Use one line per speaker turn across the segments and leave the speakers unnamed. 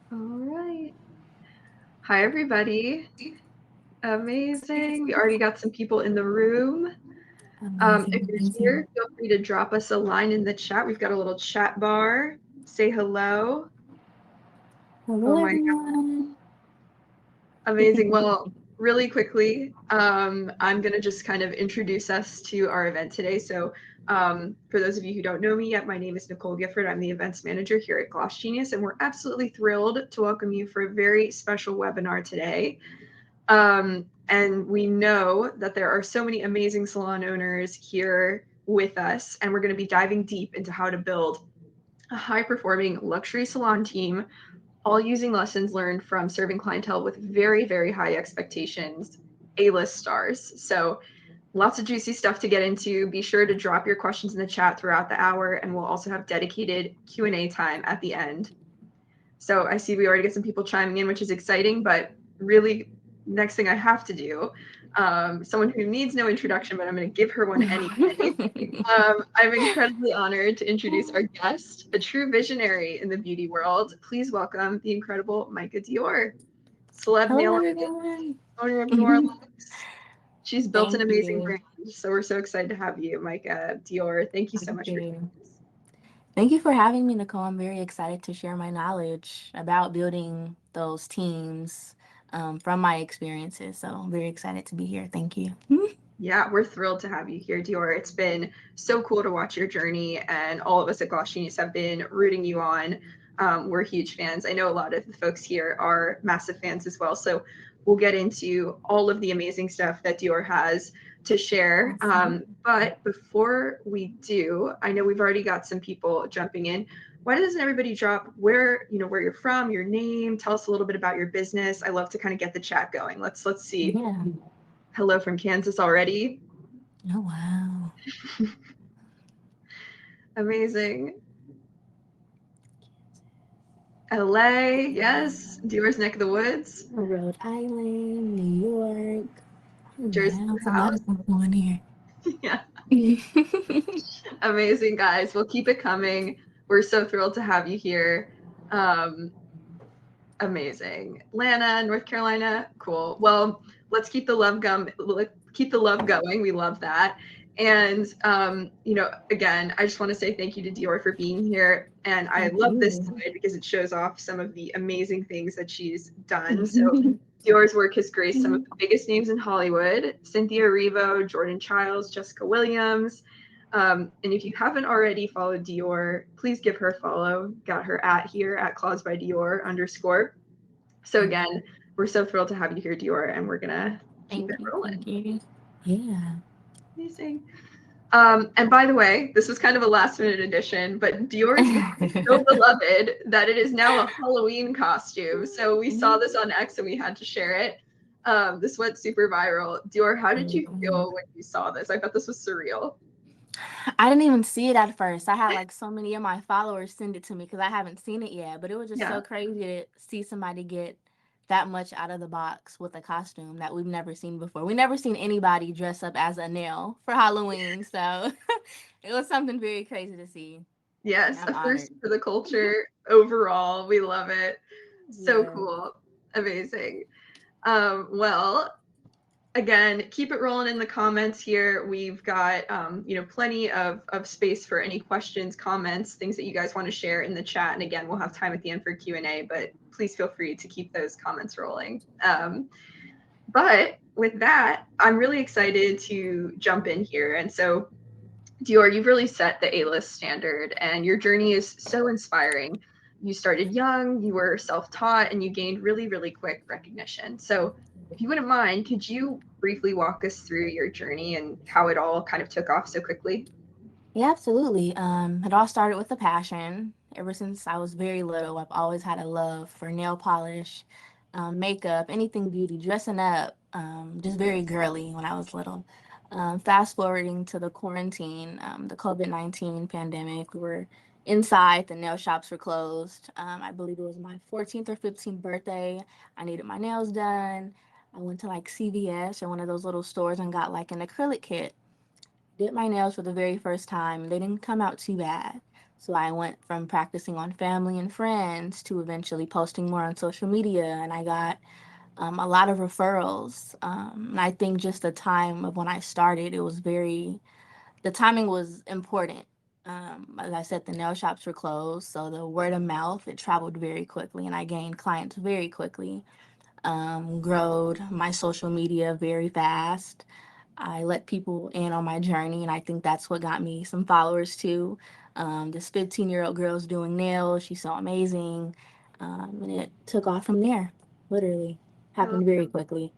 All right. Hi, everybody. Amazing. We already got some people in the room. If
Amazing,
you're
amazing.
here, feel free to drop us a line in the chat. We've got a little chat bar. Say hello.
Hello,
Oh my
everyone.
Amazing. Well, really quickly, I'm going to just kind of introduce us to our event today. So, for those of you who don't know me yet, my name is Nicole Gifford. I'm the events manager here at Gloss Genius, and we're absolutely thrilled to welcome you for a very special webinar today. And we know that there are so many amazing salon owners here with us, and we're going to be diving deep into how to build a high performing luxury salon team, all using lessons learned from serving clientele with very, very high expectations, A-list stars. So lots of juicy stuff to get into. Be sure to drop your questions in the chat throughout the hour, and we'll also have dedicated Q&A time at the end. So I see we already get some people chiming in, which is exciting, but really next thing I have to do, someone who needs no introduction, but I'm going to give her one anyway. I'm incredibly honored to introduce our guest, a true visionary in the beauty world. Please welcome the incredible Mycah Dior, celeb
Hello,
nail artist,
everyone.
owner of Noire Luxe. She's built an
Thank
amazing
you.
brand, so we're so excited to have you, Mycah Dior. Thank you so
Thank
much for
you. Thank you for having me, Nicole. I'm very excited to share my knowledge about building those teams from my experiences. So I'm very excited to be here. Thank you.
Yeah, we're thrilled to have you here, Dior. It's been so cool to watch your journey, and all of us at Gloss Genius have been rooting you on. We're huge fans. I know a lot of the folks here are massive fans as well. So we'll get into all of the amazing stuff that Dior has to share.
Awesome.
But before we do, I know we've already got some people jumping in. Why doesn't everybody drop where you're from, your name, tell us a little bit about your business. I love to kind of get the chat going. Let's see.
Yeah.
Hello from Kansas already.
Oh, wow.
Amazing. LA, yes. Dewar's neck of the woods.
Rhode Island, New York. Oh,
Jersey
wow.
in
It's a
the
lot
house.
of people in here.
Yeah. Amazing, guys. We'll keep it coming. We're so thrilled to have you here. Um, amazing. Atlanta, North Carolina, cool. Well, let's keep the keep the love going. We love that. And again, I just want to say thank you to Dior for being here. And I
Thank
love this
you.
slide because it shows off some of the amazing things that she's done. So Dior's work has graced some of the biggest names in Hollywood: Cynthia Erivo, Jordan Childs, Jessica Williams. And if you haven't already followed Dior, please give her a follow. Got her at here at Claws by Dior _. So again, we're so thrilled to have you here, Dior, and we're gonna keep
Thank
it
you.
rolling.
Thank you. Yeah.
Amazing. And by the way, this was kind of a last minute addition, but Dior's become so beloved that it is now a Halloween costume. So we saw this on X and we had to share it. This went super viral. Dior, how did you feel when you saw this? I thought this was surreal.
I didn't even see it at first. I had like so many of my followers send it to me because I haven't seen it yet. But it was just
Yeah.
so crazy to see somebody get that much out of the box with a costume that we've never seen before. We never seen anybody dress up as a nail for Halloween, so it was something very crazy to see, and
Yes,
I'm
a first
honored.
for the culture overall. We love it. So
Yeah.
cool. Amazing. Well, again, keep it rolling in the comments here. We've got plenty of space for any questions, comments, things that you guys want to share in the chat. And again, we'll have time at the end for Q&A, but please feel free to keep those comments rolling. But with that, I'm really excited to jump in here. And so Dior, you've really set the A-list standard, and your journey is so inspiring. You started young, you were self-taught, and you gained really, really quick recognition. So, if you wouldn't mind, could you briefly walk us through your journey and how it all kind of took off so quickly?
Yeah, absolutely. It all started with a passion. Ever since I was very little, I've always had a love for nail polish, makeup, anything beauty, dressing up, just very girly when I was little. Fast forwarding to the quarantine, the COVID-19 pandemic, we were inside, the nail shops were closed. I believe it was my 14th or 15th birthday. I needed my nails done. I went to like CVS or one of those little stores and got like an acrylic kit. Did my nails for the very first time. They didn't come out too bad. So I went from practicing on family and friends to eventually posting more on social media, and I got a lot of referrals. And I think just the time of when I started, the timing was important. As I said, the nail shops were closed, so the word of mouth, it traveled very quickly, and I gained clients very quickly. Growed my social media very fast. I let people in on my journey, and I think that's what got me some followers too. This 15-year-old girl's doing nails. She's so amazing. And it took off from there, literally.
I love
Happened very quickly.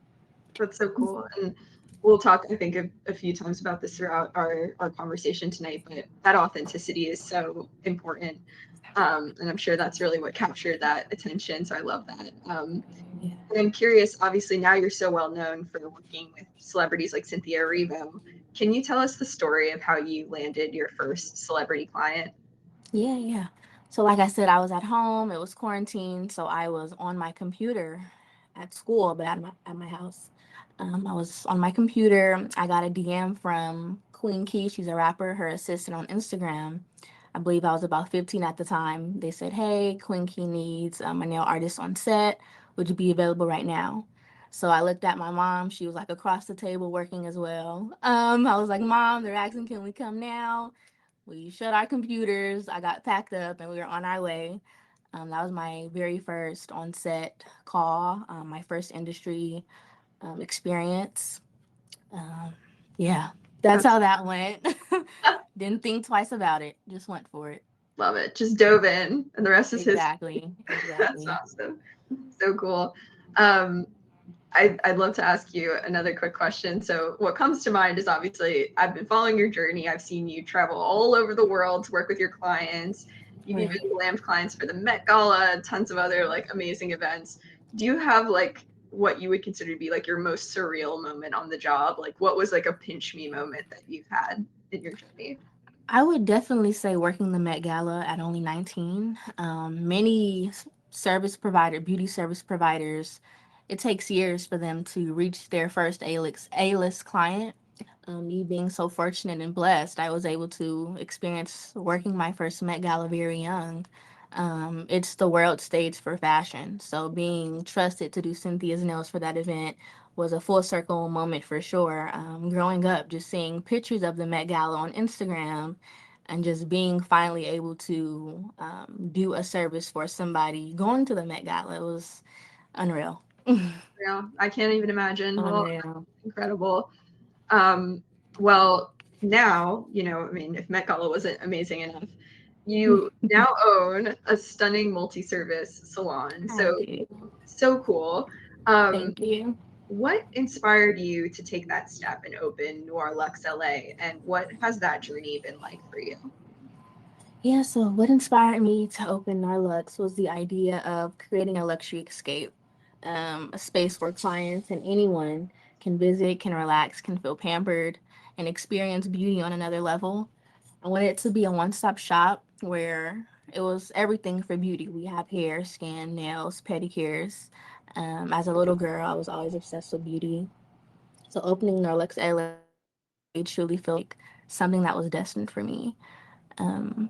That's so cool. And we'll talk, I think, a few times about this throughout our conversation tonight, but that authenticity is so important. And I'm sure that's really what captured that attention. So I love that.
Yeah.
And I'm curious, obviously, now you're so well known for working with celebrities like Cynthia Erivo. Can you tell us the story of how you landed your first celebrity client?
Yeah, yeah. So, like I said, I was at home. It was quarantine, so I was on my computer at school, but at my house. I was on my computer. I got a DM from Queen Key. She's a rapper. Her assistant on Instagram. I believe I was about 15 at the time. They said, "Hey, Queen Key needs a nail artist on set. Would you be available right now?" So I looked at my mom. She was like across the table working as well. I was like, "Mom, they're asking, can we come now?" We shut our computers. I got packed up and we were on our way. That was my very first on set call, my first industry experience. Um, yeah, that's
That's
how that went. Didn't think twice about it, just went for it.
Love it. Just dove in, and the rest is history.
Exactly,
That's
exactly.
awesome. So cool. Um, I'd love to ask you another quick question. So, what comes to mind is obviously I've been following your journey. I've seen you travel all over the world to work with your clients. You've even
Right.
glammed clients for the Met Gala, tons of other like amazing events. Do you have like what you would consider to be like your most surreal moment on the job? Like, what was like a pinch me moment that you've had in your journey?
I would definitely say working the Met Gala at only 19. Many beauty service providers, it takes years for them to reach their first A-list client. Me being so fortunate and blessed, I was able to experience working my first Met Gala very young. It's the world stage for fashion. So being trusted to do Cynthia's nails for that event was a full circle moment for sure. Growing up, just seeing pictures of the Met Gala on Instagram and just being finally able to do a service for somebody going to the Met Gala, it was unreal.
Yeah, I can't even imagine. Well,
Unreal.
incredible. Um, well, now, I mean, if Met Gala wasn't amazing enough, you now own a stunning multi-service salon.
I
So,
do.
so cool. Um,
Thank you.
what inspired you to take that step and open Noire Luxe LA? And what has that journey been like for you?
Yeah, so what inspired me to open Narlux was the idea of creating a luxury escape, a space where clients and anyone can visit, can relax, can feel pampered, and experience beauty on another level. I wanted it to be a one-stop shop where it was everything for beauty. We have hair, skin, nails, pedicures. As a little girl, I was always obsessed with beauty. So opening Narlux LA truly felt like something that was destined for me.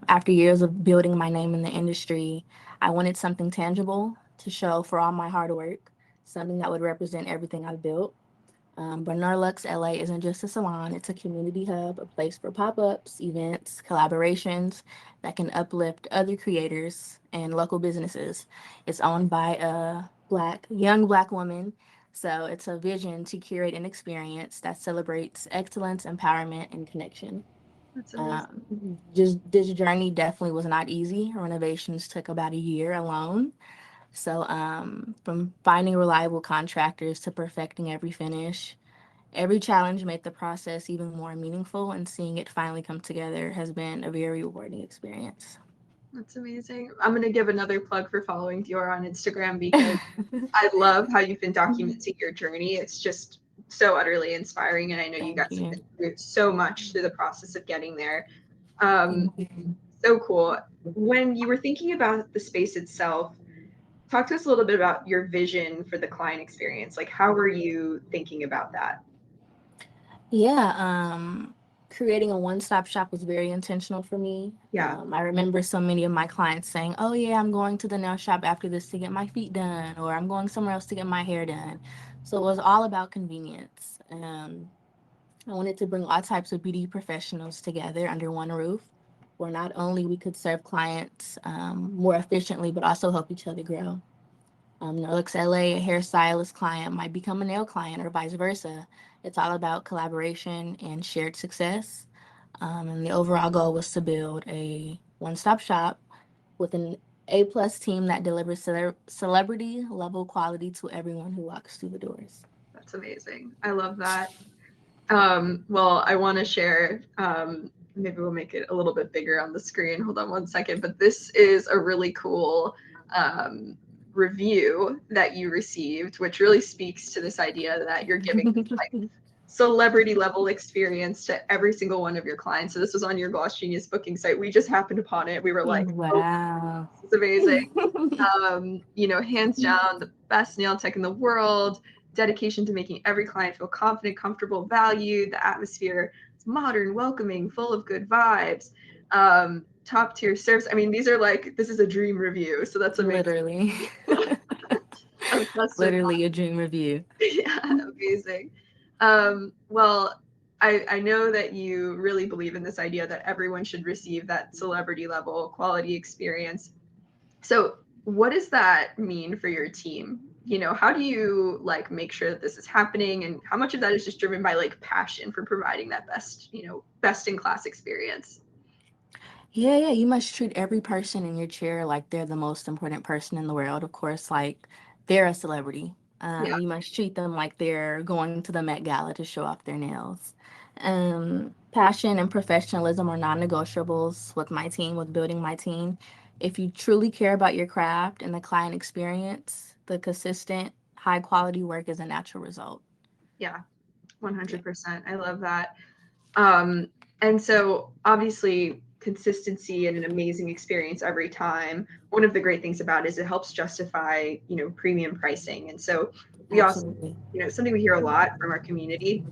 After years of building my name in the industry, I wanted something tangible to show for all my hard work, something that would represent everything I've built. Bernard Lux LA isn't just a salon, it's a community hub, a place for pop ups, events, collaborations that can uplift other creators and local businesses. It's owned by a young black woman. So it's a vision to curate an experience that celebrates excellence, empowerment, and connection.
That's amazing.
Just this journey definitely was not easy. Renovations took about a year alone. So, from finding reliable contractors to perfecting every finish, every challenge made the process even more meaningful, and seeing it finally come together has been a very rewarding experience.
That's amazing. I'm going to give another plug for following Dior on Instagram because I love how you've been documenting your journey. It's just so utterly inspiring. And I know you
Thank
guys have
you.
been through so much through the process of getting there. Um,
Thank you.
so cool. When you were thinking about the space itself, talk to us a little bit about your vision for the client experience. Like, how were you thinking about that?
Yeah. Creating a one-stop shop was very intentional for me.
Yeah.
I remember so many of my clients saying, "Oh yeah, I'm going to the nail shop after this to get my feet done," or "I'm going somewhere else to get my hair done." So it was all about convenience. I wanted to bring all types of beauty professionals together under one roof, where not only we could serve clients more efficiently, but also help each other grow. Noire Luxe LA, a hairstylist client might become a nail client or vice versa. It's all about collaboration and shared success. And the overall goal was to build a one-stop shop with an A-plus team that delivers celebrity level quality to everyone who walks through the doors.
That's amazing. I love that. Well, I want to share, maybe we'll make it a little bit bigger on the screen. Hold on one second. But this is a really cool um, review that you received, which really speaks to this idea that you're giving like celebrity level experience to every single one of your clients. So this was on your Gloss Genius booking site. We just happened upon it. We were like, oh,
Wow.
this is amazing. Hands down, the best nail tech in the world, dedication to making every client feel confident, comfortable, valued. The atmosphere is modern, welcoming, full of good vibes. Top tier service. I mean, these are like, this is a dream review. So that's amazing.
Literally.
Of customer.
Literally a dream review.
Yeah, amazing. Well, I know that you really believe in this idea that everyone should receive that celebrity level quality experience. So, what does that mean for your team? How do you like make sure that this is happening, and how much of that is just driven by like passion for providing that best in class experience?
Yeah, you must treat every person in your chair like they're the most important person in the world. Of course, like they're a celebrity.
Yeah,
You must treat them like they're going to the Met Gala to show off their nails. Passion and professionalism are non-negotiables with my team, with building my team. If you truly care about your craft and the client experience, the consistent, high quality work is a natural result.
yeah,
Yeah,
100%. I love that. Um, and so obviously consistency and an amazing experience every time. One of the great things about it is it helps justify, premium pricing. And so we also,
absolutely.
something we hear a lot from our community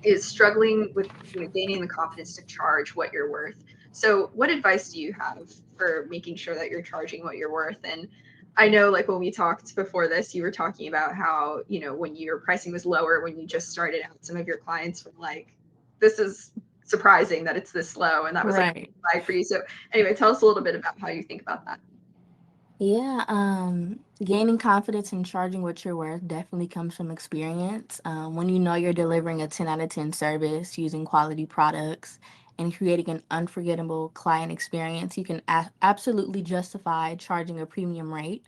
is struggling with, gaining the confidence to charge what you're worth. So what advice do you have for making sure that you're charging what you're worth? And I know like when we talked before this, you were talking about how, when your pricing was lower when you just started out, some of your clients were like, this is surprising that it's this low. And that was like
Right.
a flag for you. So anyway, tell us a little bit about how you think about that.
Yeah, gaining confidence and charging what you're worth definitely comes from experience. When you know you're delivering a 10 out of 10 service using quality products and creating an unforgettable client experience, you can absolutely justify charging a premium rate,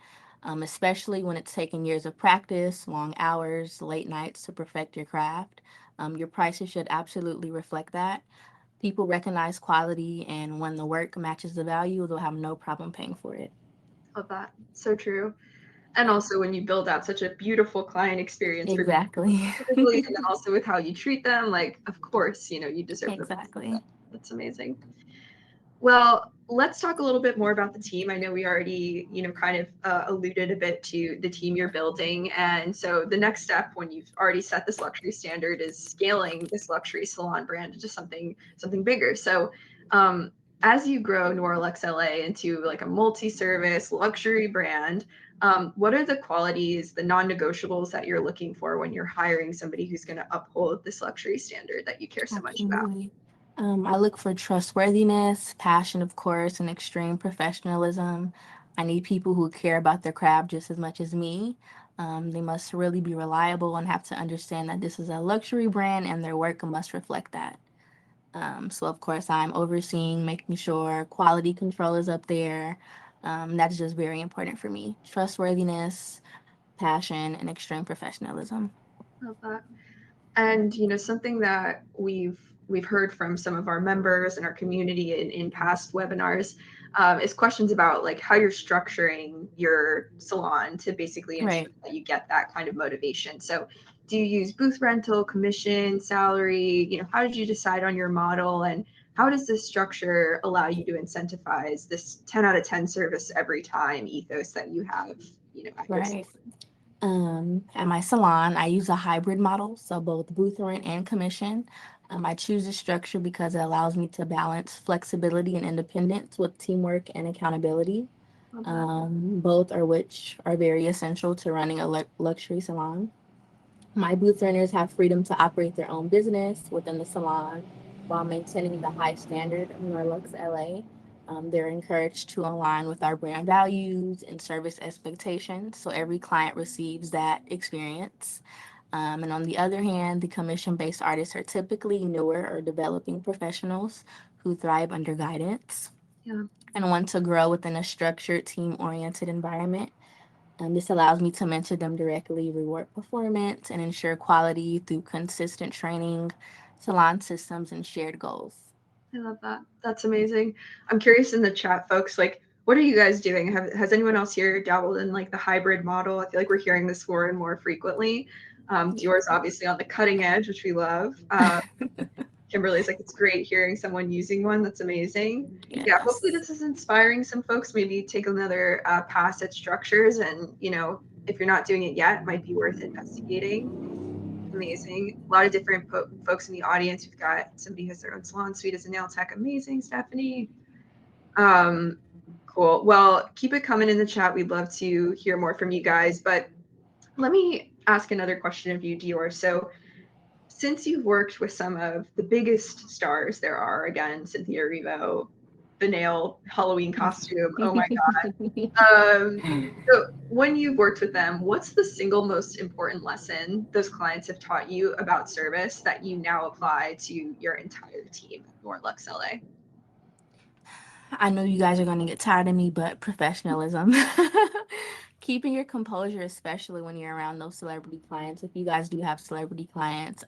especially when it's taken years of practice, long hours, late nights to perfect your craft. Your prices should absolutely reflect that. People recognize quality, and when the work matches the value, they'll have no problem paying for it.
Love that. So true. And
Yeah.
also when you build out such a beautiful client experience for
Exactly.
specifically, and then also with how you treat them, like of course, you deserve the best.
Exactly.
That's amazing. Well, let's talk a little bit more about the team. I know we already, kind of alluded a bit to the team you're building. And so the next step when you've already set this luxury standard is scaling this luxury salon brand into something bigger. So as you grow Noire Luxe LA into like a multi-service luxury brand, what are the qualities, the non-negotiables that you're looking for when you're hiring somebody who's going to uphold this luxury standard that you care so much about?
Absolutely. I look for trustworthiness, passion, of course, and extreme professionalism. I need people who care about their craft just as much as me. They must really be reliable and have to understand that this is a luxury brand and their work must reflect that. So, of course, I'm overseeing, making sure quality control is up there. That's just very important for me. Trustworthiness, passion, and extreme professionalism.
Love that. And something that we've heard from some of our members and our community in past webinars is questions about like how you're structuring your salon to basically ensure
Right.
that you get that kind of motivation. So do you use booth rental, commission, salary? How did you decide on your model, and how does this structure allow you to incentivize this 10 out of 10 service every time ethos that you have at your
Right. At my salon, I use a hybrid model, so both booth rent and commission. I choose this structure because it allows me to balance flexibility and independence with teamwork and accountability,
Love that.
both are which are very essential to running a luxury salon. My booth earners have freedom to operate their own business within the salon while maintaining the high standard of Noire Luxe LA. They're encouraged to align with our brand values and service expectations, so every client receives that experience. And on the other hand, the commission based artists are typically newer or developing professionals who thrive under guidance
Yeah.
and want to grow within a structured, team oriented environment. This allows me to mentor them directly, reward performance, and ensure quality through consistent training, salon systems, and shared goals.
I love that. That's amazing. I'm curious in the chat, folks, like, what are you guys doing? Has anyone else here dabbled in like the hybrid model? I feel like we're hearing this more and more frequently. Dior's obviously on the cutting edge, which we love. Kimberly's like, it's great hearing someone using one. That's amazing. Yeah, hopefully
Yes.
this is inspiring some folks. Maybe take another pass at structures, and if you're not doing it yet, it might be worth investigating. Amazing. A lot of different folks in the audience. We've got somebody who has their own salon suite as a nail tech. Amazing, Stephanie. Um, cool. Well, keep it coming in the chat. We'd love to hear more from you guys. But let me ask another question of you, Dior. So, since you've worked with some of the biggest stars there are, again, Cynthia Erivo, the nail Halloween costume. Oh my God. So when you've worked with them, what's the single most important lesson those clients have taught you about service that you now apply to your entire team at Noire Luxe LA?
I know you guys are going to get tired of me, but professionalism. Keeping your composure, especially when you're around those celebrity clients. If you guys do have celebrity clients,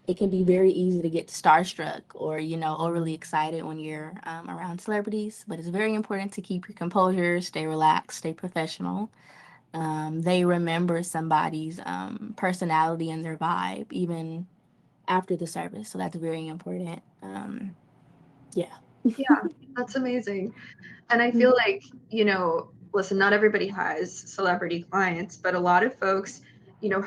it can be very easy to get starstruck or overly excited when you're around celebrities, but it's very important to keep your composure, stay relaxed, stay professional. They remember somebody's personality and their vibe even after the service, so that's very important. Yeah.
Yeah, that's amazing. And I feel like, listen, not everybody has celebrity clients, but a lot of folks,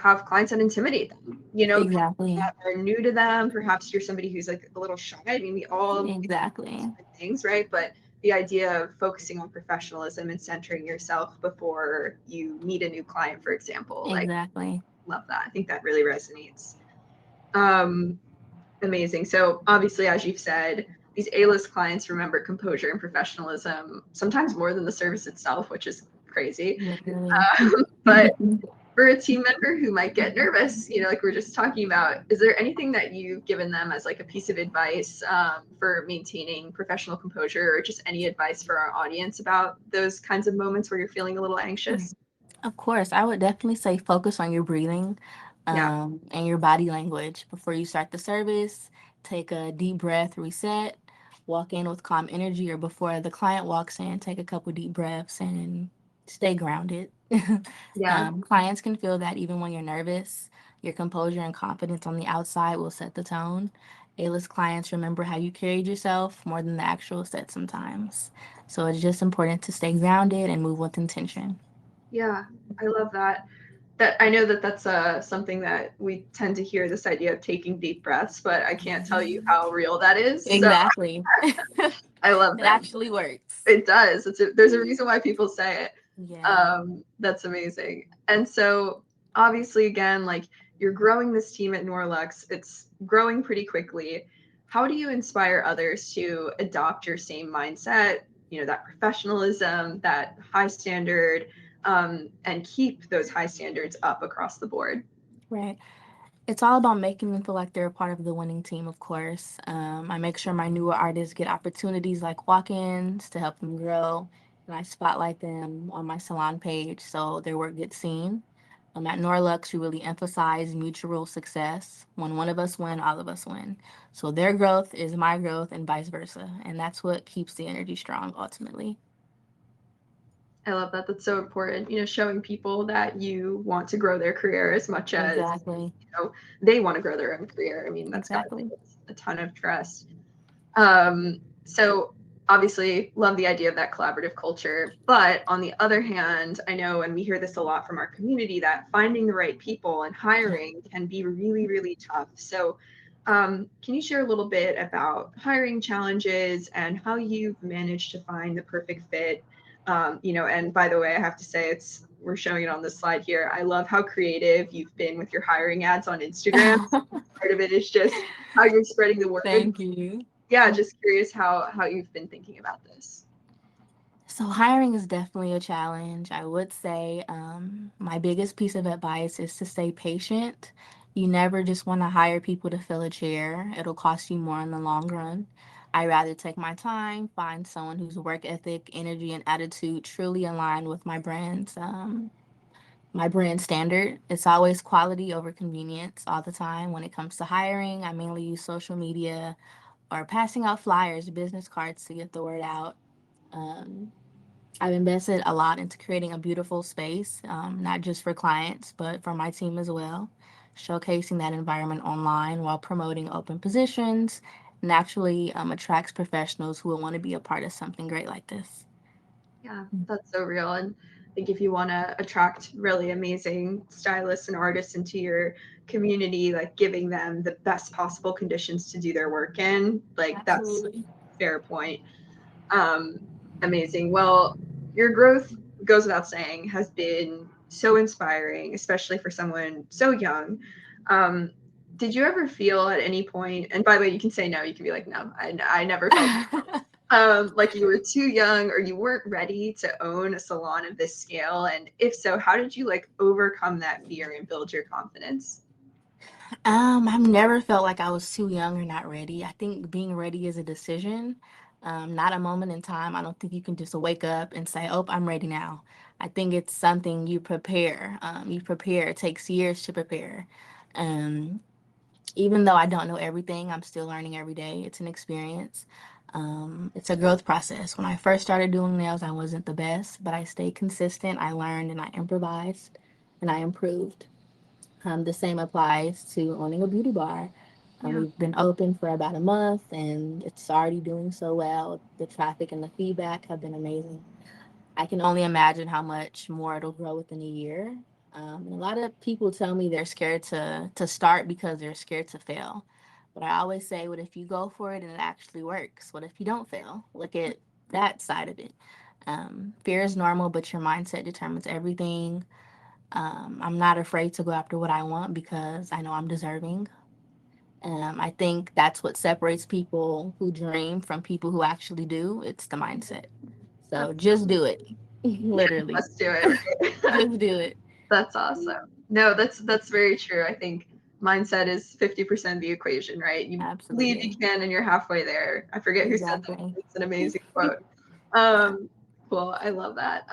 have clients that intimidate them, people
Exactly.
that are new to them. Perhaps you're somebody who's like a little shy. I mean, we all
Exactly.
different things, right? But the idea of focusing on professionalism and centering yourself before you meet a new client, for example, like,
Exactly.
love that. I think that really resonates. Um, Amazing. So obviously, as you've said, these A-list clients remember composure and professionalism sometimes more than the service itself, which is crazy.
Literally.
But for a team member who might get nervous, like we're just talking about, is there anything that you've given them as like a piece of advice for maintaining professional composure, or just any advice for our audience about those kinds of moments where you're feeling a little anxious?
Of course, I would definitely say focus on your breathing,
Yeah.
and your body language before you start the service. Take a deep breath, reset, walk in with calm energy, or before the client walks in, take a couple deep breaths and stay grounded.
Yeah.
Clients can feel that even when you're nervous, your composure and confidence on the outside will set the tone. A-list clients remember how you carried yourself more than the actual set sometimes. So it's just important to stay grounded and move with intention.
Yeah. I love that. That I know that that's something that we tend to hear, this idea of taking deep breaths, but I can't tell you how real that is. So
Exactly. It
I love that.
actually works.
It does. There's a reason why people say it.
Yeah.
That's amazing. And so obviously, again, like, you're growing this team at Noire Luxe, it's growing pretty quickly. How do you inspire others to adopt your same mindset, that professionalism, that high standard, and keep those high standards up across the board?
Right. It's all about making them feel like they're a part of the winning team, of course. I make sure my newer artists get opportunities like walk ins to help them grow, and I spotlight them on my salon page so their work gets seen. At Norlux, we really emphasize mutual success. When one of us win, all of us win. So their growth is my growth, and vice versa. And that's what keeps the energy strong ultimately.
I love that. That's so important. Showing people that you want to grow their career as much as
Exactly.
they want to grow their own career. I mean, that's got to
Exactly.
take a ton of trust. So obviously, love the idea of that collaborative culture. But on the other hand, I know, and we hear this a lot from our community, that finding the right people and hiring can be really, really tough. So Can you share a little bit about hiring challenges and how you've managed to find the perfect fit? And by the way, I have to say we're showing it on the slide here. I love how creative you've been with your hiring ads on Instagram. Part of it is just how you're spreading the word.
Thank you.
Yeah, just curious how you've been thinking about this.
So hiring is definitely a challenge. I would say my biggest piece of advice is to stay patient. You never just want to hire people to fill a chair. It'll cost you more in the long run. I rather take my time, find someone whose work ethic, energy, and attitude truly align with my brand standard. It's always quality over convenience all the time. When it comes to hiring, I mainly use social media or passing out flyers, business cards to get the word out. Um, I've invested a lot into creating a beautiful space, not just for clients, but for my team as well. Showcasing that environment online while promoting open positions naturally attracts professionals who will want to be a part of something great like this.
Yeah, that's so real. And I think if you want to attract really amazing stylists and artists into your community, like giving them the best possible conditions to do their work in, like that's
Absolutely.
fair point. Um, Amazing. Well, your growth goes without saying has been so inspiring, especially for someone so young. Um, did you ever feel at any point, and by the way, you can say no, you can be like, no, I never felt like you were too young or you weren't ready to own a salon of this scale? And if so, how did you like overcome that fear and build your confidence?
I've never felt like I was too young or not ready. I think being ready is a decision, not a moment in time. I don't think you can just wake up and say, "Oh, I'm ready now." I think it's something you prepare. You prepare. It takes years to prepare. Um, Even though I don't know everything, I'm still learning every day. It's an experience. It's a growth process. When I first started doing nails, I wasn't the best, but I stayed consistent. I learned and I improvised and I improved. The same applies to owning a beauty bar.
Yeah,
We've been open for about a month and it's already doing so well. The traffic and the feedback have been amazing. I can only imagine how much more it'll grow within a year. And a lot of people tell me they're scared to start because they're scared to fail. But I always say, what if you go for it and it actually works? What if you don't fail? Look at that side of it. Fear is normal, but your mindset determines everything. I'm not afraid to go after what I want because I know I'm deserving. I think that's what separates people who dream from people who actually do. It's the mindset. So
that's
just do it.
yeah,
Literally.
let's do it. Right?
Just do it.
That's awesome. No, that's very true. I think mindset is 50% the equation, right? You believe you
Absolutely.
can and you're halfway there. I forget who said that.
Exactly.
It's an amazing quote.
Yeah.
Um, cool. I love that.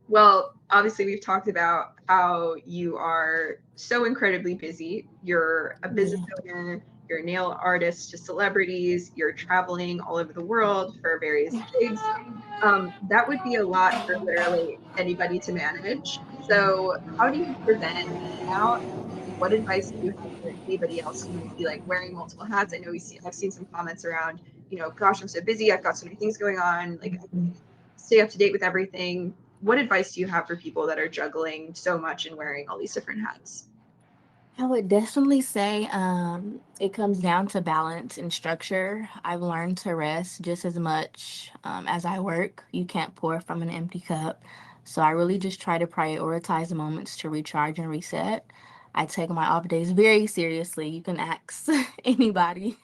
Well, obviously, we've talked about how you are so incredibly busy. You're a business
Yeah.
owner, you're a nail artist to celebrities, you're traveling all over the world for various gigs. That would be a lot for literally anybody to manage. So, how do you prevent burnout? What advice do you have for anybody else who might be like wearing multiple hats? I know I've seen some comments around, gosh, I'm so busy. I've got so many things going on. Like, I can't stay up to date with everything. What advice do you have for people that are juggling so much and wearing all these different hats?
I would definitely say it comes down to balance and structure. I've learned to rest just as much as I work. You can't pour from an empty cup. So I really just try to prioritize the moments to recharge and reset. I take my off days very seriously. You can ask anybody.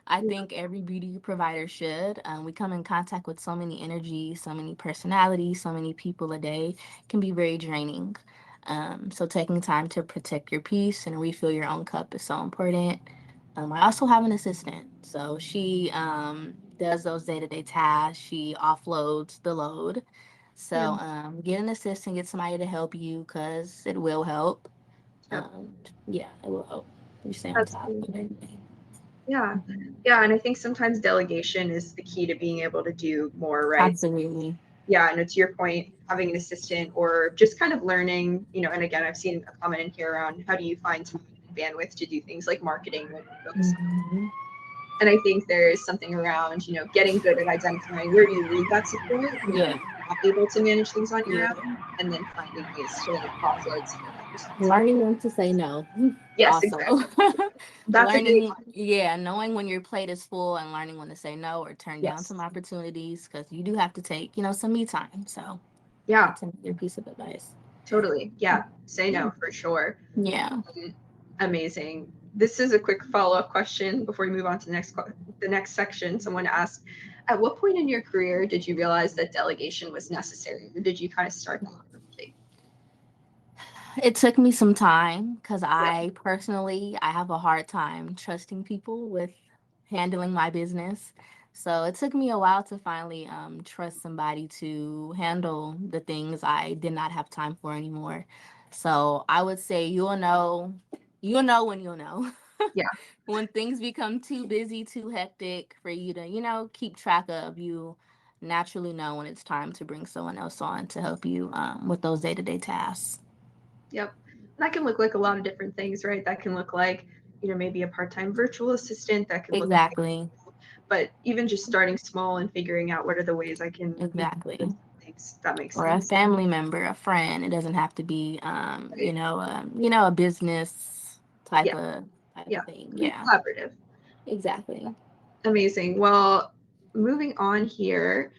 I
Yeah,
think every beauty provider should. We come in contact with so many energies, so many personalities, so many people a day. It can be very draining. So taking time to protect your peace and refill your own cup is so important. I also have an assistant, so she does those day-to-day tasks. She offloads the load. So
yeah,
get an assistant, get somebody to help you because it will help.
yep.
Yeah, it will help. You stay on
That's
top
cool.
of everything.
Yeah. Yeah. And I think sometimes delegation is the key to being able to do more, right?
Absolutely.
Yeah, and to your point, having an assistant or just kind of learning, and again, I've seen a comment in here around how do you find time and bandwidth to do things like marketing when you focus.
Mhm.
And I think there is something around, getting good at identifying where do you need that support when you're
Yeah,
not able to manage things on your
yeah,
own, and then finding ways to like offload.
Learning when to say no.
Yes,
Also,
exactly. That's a big
learning,
one.
yeah, knowing when your plate is full and learning when to say no or turn down some
Yes.
opportunities because you do have to take, some me time. So
Yeah,
that's another piece of advice.
totally. Yeah. Say no for sure.
Yeah.
Amazing. This is a quick follow-up question before we move on to the next section. Someone asked, at what point in your career did you realize that delegation was necessary, or did you kind of start that early?
It took me some time because
Yep.
I have a hard time trusting people with handling my business. So it took me a while to finally trust somebody to handle the things I did not have time for anymore. So I would say you'll know when you'll know.
Yeah.
When things become too busy, too hectic for you to, keep track of, you naturally know when it's time to bring someone else on to help you with those day-to-day tasks.
Yep. That can look like a lot of different things, right? That can look like, maybe a part-time virtual assistant. That can look like,
Exactly.
but even just starting small and figuring out what are the ways I can,
Exactly.
things. That makes
Or a
sense.
family member, a friend. It doesn't have to be,
Right.
a business type
Yeah.
of type
Yeah.
of thing.
Be
Yeah.
collaborative.
Exactly.
Amazing. Well, moving on here,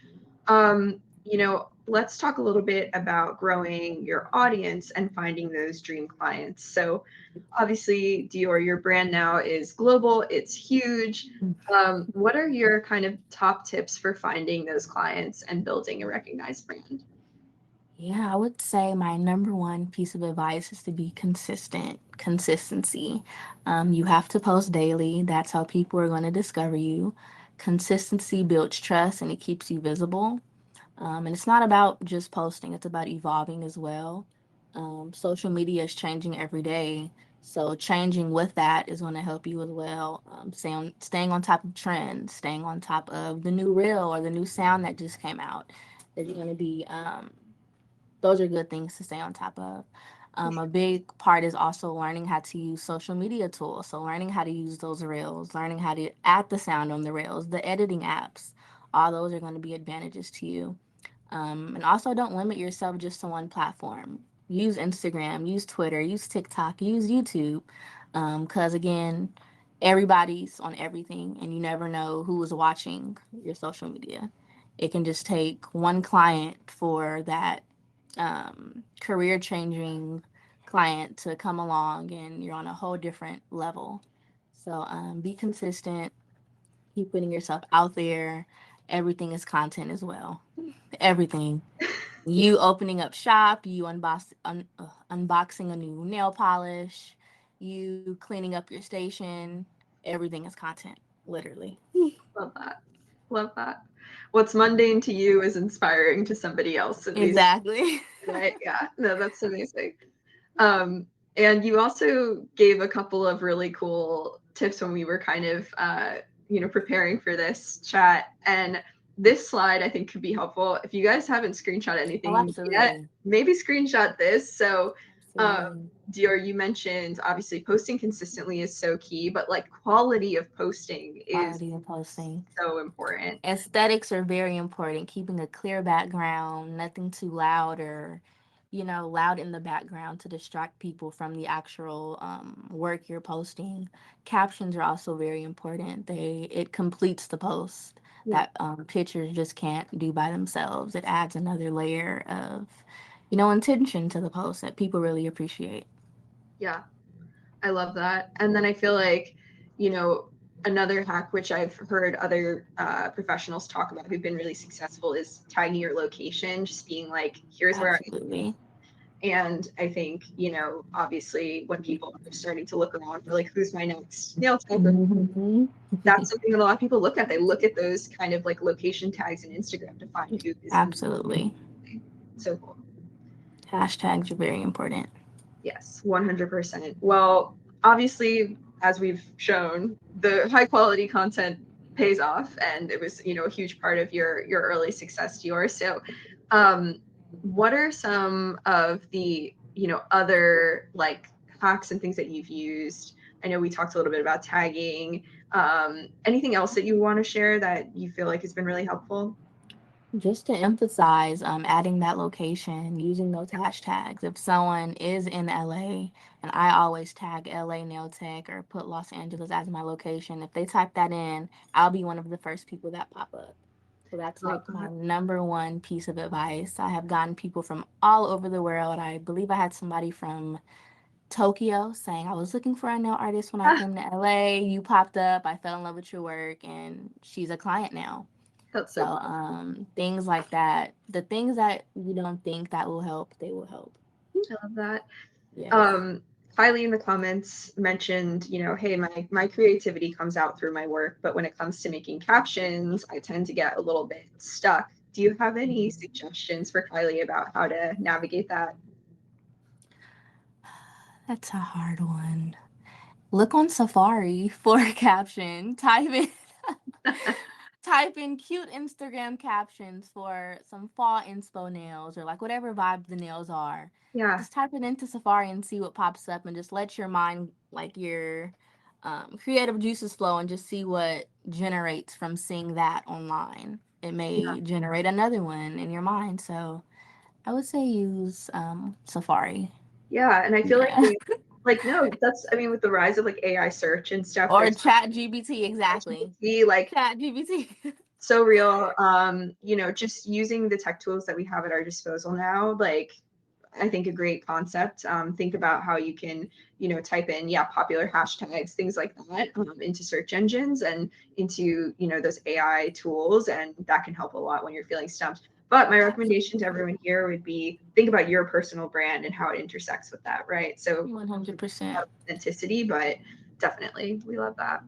let's talk a little bit about growing your audience and finding those dream clients. So, obviously, Dior, your brand now is global, it's huge. What are your kind of top tips for finding those clients and building a recognized brand?
Yeah, I would say my number one piece of advice is to be consistent. Consistency. You have to post daily. That's how people are going to discover you. Consistency builds trust and it keeps you visible. And it's not about just posting, it's about evolving as well. Social media is changing every day. So changing with that is going to help you as well. Staying on top of trends, staying on top of the new reel or the new sound that just came out. That you're going to be those are good things to stay on top of. A big part is also learning how to use social media tools. So learning how to use those reels, learning how to add the sound on the reels, the editing apps. All those are going to be advantages to you. And also, don't limit yourself just to one platform. Use Instagram, use Twitter, use TikTok, use YouTube. Because again, everybody's on everything, and you never know who is watching your social media. It can just take one client for that career changing client to come along, and you're on a whole different level. So be consistent, keep putting yourself out there. Everything is content as well. Everything.
Yeah,
You opening up shop, you unboxing a new nail polish, you cleaning up your station. Everything is content, literally.
love that. Love that. What's mundane to you is inspiring to somebody else, at least,
Exactly.
right? Yeah. No, that's amazing. Um, and you also gave a couple of really cool tips when we were kind of, preparing for this chat. And this slide I think could be helpful. If you guys haven't screenshot
Oh,
anything yet,
absolutely.
maybe screenshot this. So, um,
Absolutely.
Dior, you mentioned obviously posting consistently is so key, but like quality of posting is
Quality of posting.
so important.
Aesthetics are very important. Keeping a clear background, nothing too loud or, loud in the background to distract people from the actual work you're posting. Captions are also very important. It completes the post
Yeah.
that pictures just can't do by themselves. It adds another layer of, intention to the post that people really appreciate.
Yeah. I love that. And then I feel like, you know, another hack, which I've heard other professionals talk about who've been really successful, is tagging your location, just being like, here's where I
Absolutely.
and I think, obviously when people are starting to look around for like who's my next nail tech,
Mhm.
that's something that a lot of people look at. They look at those kind of like location tags in Instagram to find who is
Absolutely.
so cool.
Hashtags are very important.
Yes, 100%. Well, obviously, as we've shown, the high quality content pays off, and it was, a huge part of your early success, Dior. So, um, what are some of the, other like hacks and things that you've used? I know we talked a little bit about tagging. Anything else that you want to share that you feel like has been really helpful?
Just to emphasize, adding that location, using those hashtags. If someone is in LA, and I always tag LA Nail Tech or put Los Angeles as my location, if they type that in, I'll be one of the first people that pop up. So that's
Love
like my
that.
number one piece of advice. I have gotten people from all over the world. I believe I had somebody from Tokyo saying, I was looking for a nail artist when I
Ah,
came to LA. You popped up. I fell in love with your work, and she's a client now.
that's
So
so cool.
things like that, the things that you don't think that will help, they will help.
I love that.
Yes.
Um, Kylie in the comments mentioned, hey, my creativity comes out through my work, but when it comes to making captions, I tend to get a little bit stuck. Do you have any suggestions for Kylie about how to navigate that?
That's a hard one. Look on Safari for a caption. Type in cute Instagram captions for some fall inspo nails or like whatever vibe the nails are.
Yeah,
Just type it into Safari and see what pops up and just let your mind, like your creative juices flow and just see what generates from seeing that online. It
yeah,
may generate another one in your mind. So I would say use Safari.
yeah. And I feel like
Yeah.
no, that's, I mean, with the rise of like AI search and stuff,
Or
there's
Chat GBT, exactly.
be like
Chat GBT.
so real. Just using the tech tools that we have at our disposal now, like I think a great concept. Think about how you can, type in, yeah, popular hashtags, things like that, into search engines and into, those AI tools. And that can help a lot when you're feeling stumped. But my recommendation to
Absolutely.
everyone here would be think about your personal brand and how it intersects with that, right? So
100%.
authenticity, but definitely we love that.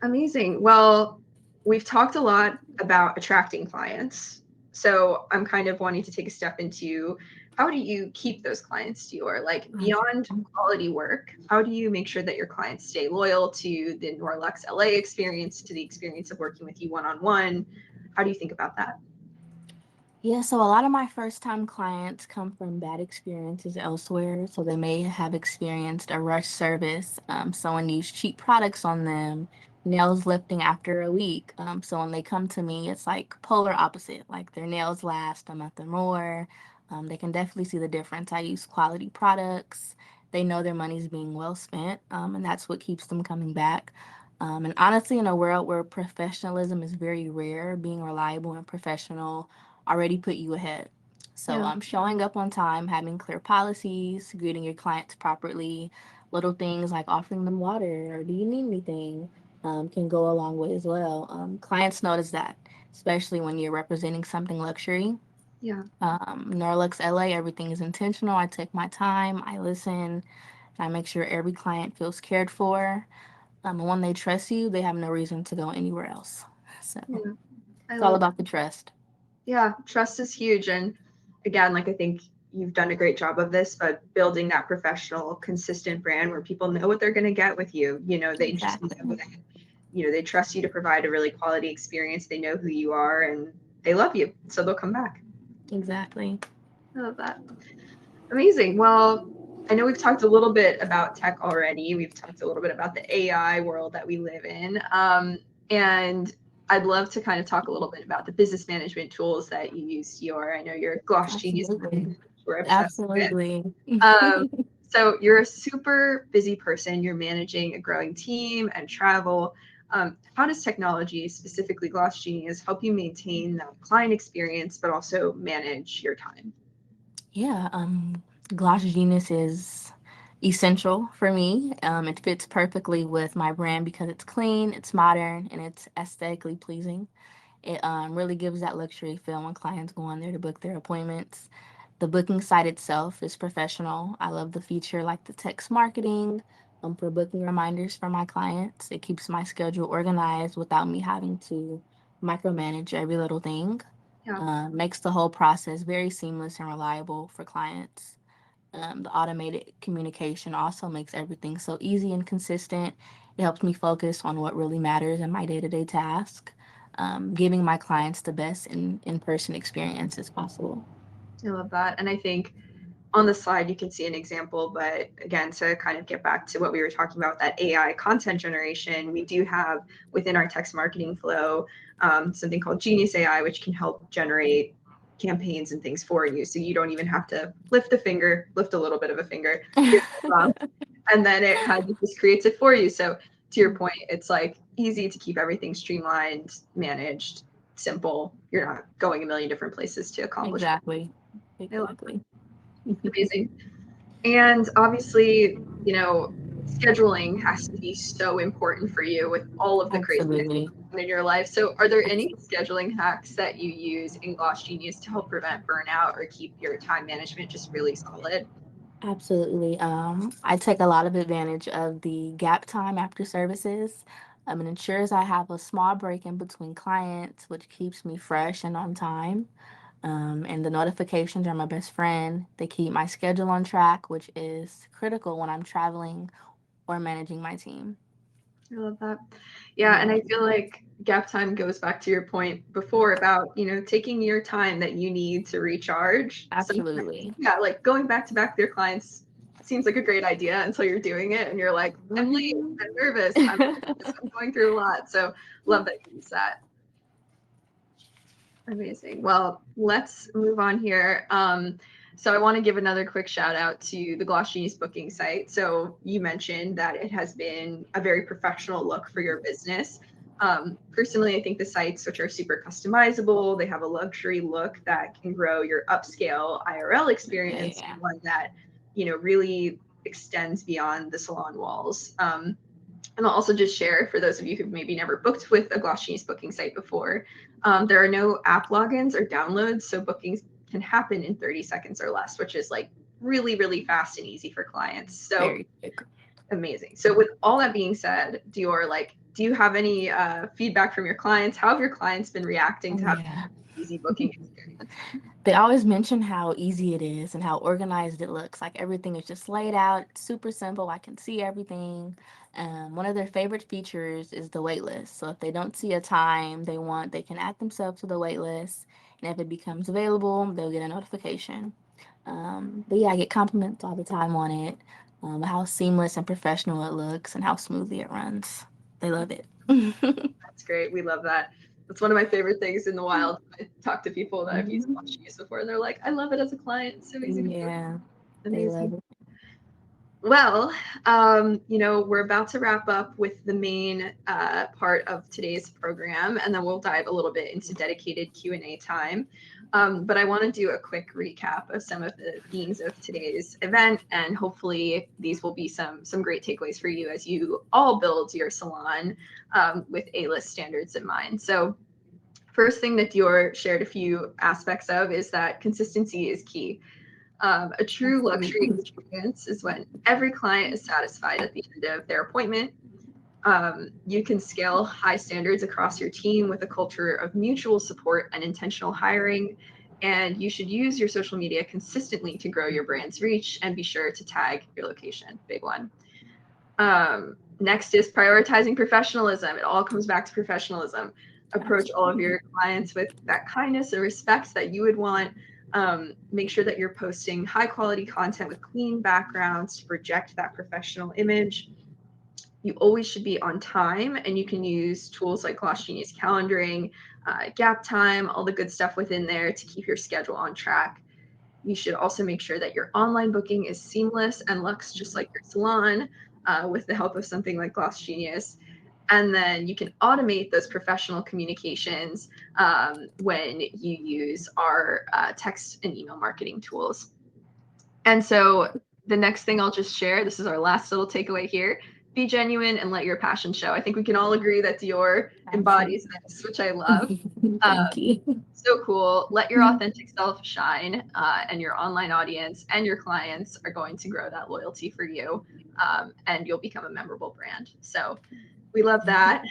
Amazing. Well, we've talked a lot about attracting clients. So I'm kind of wanting to take a step into how do you keep those clients to your, like, beyond quality work? How do you make sure that your clients stay loyal to the Noire Luxe LA experience, to the experience of working with you one on one? How do you think about that?
Yeah, so a lot of my first time clients come from bad experiences elsewhere. So they may have experienced a rush service, someone used cheap products on them, nails lifting after a week. So when they come to me, it's like polar opposite. Like their nails last a month or more. They can definitely see the difference. I use quality products. They know their money's being well spent, and that's what keeps them coming back. And honestly, in a world where professionalism is very rare, being reliable and professional already put you ahead. So,
Yeah,
showing up on time, having clear policies, greeting your clients properly, little things like offering them water or do you need anything can go a long way as well. Clients notice that, especially when you're representing something luxury.
yeah,
Norlux LA, everything is intentional. I take my time, I listen, I make sure every client feels cared for. And when they trust you, they have no reason to go anywhere else. So
yeah. I
it's all
love
about the trust.
Yeah, trust is huge. And again, like I think you've done a great job of this, but building that professional, consistent brand where people know what they're going to get with you. They just know
Exactly.
that, they trust you to provide a really quality experience. They know who you are and they love you. So they'll come back.
Exactly.
I love that. Amazing. Well, I know we've talked a little bit about tech already. We've talked a little bit about the AI world that we live in. And I'd love to kind of talk a little bit about the business management tools that you use. I know you're Gloss Genius,
Absolutely.
we're obsessed with.
Absolutely.
Um, so you're a super busy person. You're managing a growing team and travel. How does technology, specifically Gloss Genius, help you maintain that client experience, but also manage your time?
Yeah, Gloss Genius is essential for me. It fits perfectly with my brand because it's clean, it's modern, and it's aesthetically pleasing. It really gives that luxury feel when clients go on there to book their appointments. The booking site itself is professional. I love the feature like the text marketing for booking reminders for my clients. It keeps my schedule organized without me having to micromanage every little thing.
Yeah,
Makes the whole process very seamless and reliable for clients. The automated communication also makes everything so easy and consistent. It helps me focus on what really matters in my day to day task, giving my clients the best in person experience as possible.
I love that. And I think on the slide, you can see an example, but again, to kind of get back to what we were talking about, that AI content generation, we do have within our text marketing flow something called Genius AI, which can help generate campaigns and things for you. So you don't even have to lift a little bit of a finger, and then it kind of just creates it for you. So to your point, it's like easy to keep everything streamlined, managed, simple. You're not going a million different places to accomplish
Exactly.
it. I love
Exactly.
it. Amazing. And obviously, you know, scheduling has to be so important for you with all of the craziness
Absolutely.
in your life. So, are there any scheduling hacks that you use in Gloss Genius to help prevent burnout or keep your time management just really solid?
Absolutely. I take a lot of advantage of the gap time after services. It ensures I have a small break in between clients, which keeps me fresh and on time. And the notifications are my best friend. They keep my schedule on track, which is critical when I'm traveling or managing my team.
I love that. Yeah, and I feel like gap time goes back to your point before about, taking your time that you need to recharge. Sometimes,
Absolutely.
yeah, like going back to back with your clients seems like a great idea until you're doing it and you're like, I'm late,
Mhm.
I'm nervous, I'm going through a lot. So love that you use that. Amazing. Well, let's move on here. So I want to give another quick shout out to the Gloss Genius booking site. So you mentioned that it has been a very professional look for your business. Personally, I think the sites, which are super customizable, they have a luxury look that can grow your upscale IRL experience,
Yeah.
one that, really extends beyond the salon walls. And I'll also just share for those of you who've maybe never booked with a Gloss Genius booking site before, there are no app logins or downloads, so bookings can happen in 30 seconds or less, which is like really, really fast and easy for clients. So
Very quick.
amazing. So with all that being said, Dior, like, do you have any feedback from your clients? How have your clients been reacting to having
Yeah.
an easy booking experience?
They always mention how easy it is and how organized it looks. Like everything is just laid out, it's super simple. I can see everything. One of their favorite features is the wait list. So if they don't see a time they want, they can add themselves to the wait list. And if it becomes available, they'll get a notification. But yeah, I get compliments all the time on it, how seamless and professional it looks and how smoothly it runs. They love it.
That's great. We love that. That's one of my favorite things in the wild. I talk to people that I've used Gloss Genius before, and they're like, "I love it as a client. It's so easy to book."
Yeah, they love
Amazing.
it.
Well, we're about to wrap up with the main part of today's program, and then we'll dive a little bit into dedicated Q&A time. But I want to do a quick recap of some of the themes of today's event, and hopefully these will be some great takeaways for you as you all build your salon with A-list standards in mind. So first thing that Dior shared a few aspects of is that consistency is key. A true luxury
Absolutely.
experience is when every client is satisfied at the end of their appointment. You can scale high standards across your team with a culture of mutual support and intentional hiring. And you should use your social media consistently to grow your brand's reach and be sure to tag your location. Big one. Next is prioritizing professionalism. It all comes back to professionalism. Approach all of
Absolutely.
your clients with that kindness and respect that you would want. Make sure that you're posting high quality content with clean backgrounds to project that professional image. You always should be on time, and you can use tools like Gloss Genius calendaring, gap time, all the good stuff within there to keep your schedule on track. You should also make sure that your online booking is seamless and looks just like your salon with the help of something like Gloss Genius. And then you can automate those professional communications when you use our text and email marketing tools. And so the next thing I'll just share, this is our last little takeaway here. Be genuine and let your passion show. I think we can all agree that Dior embodies
Absolutely.
this, which I love.
Thank you.
So cool. Let your authentic self shine, and your online audience and your clients are going to grow that loyalty for you, and you'll become a memorable brand. So we love that.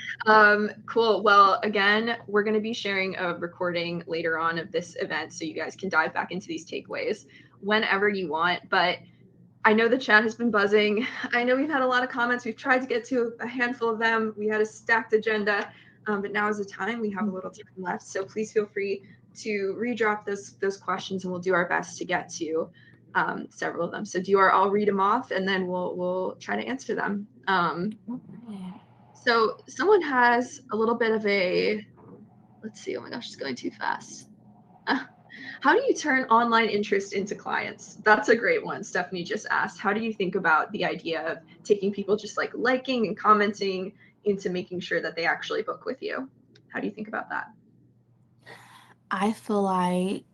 Cool. Well, again, we're going to be sharing a recording later on of this event so you guys can dive back into these takeaways whenever you want. But I know the chat has been buzzing. I know we've had a lot of comments. We've tried to get to a handful of them. We had a stacked agenda, but now is the time. We have a little time left, so please feel free to redrop those questions, and we'll do our best to get to several of them. So Dior, I'll read them off and then we'll try to answer them.
Okay.
So someone has a little bit of a, let's see, oh my gosh, it's going too fast. How do you turn online interest into clients? That's a great one. Stephanie just asked, how do you think about the idea of taking people just like liking and commenting into making sure that they actually book with you? How do you think about that?
I feel like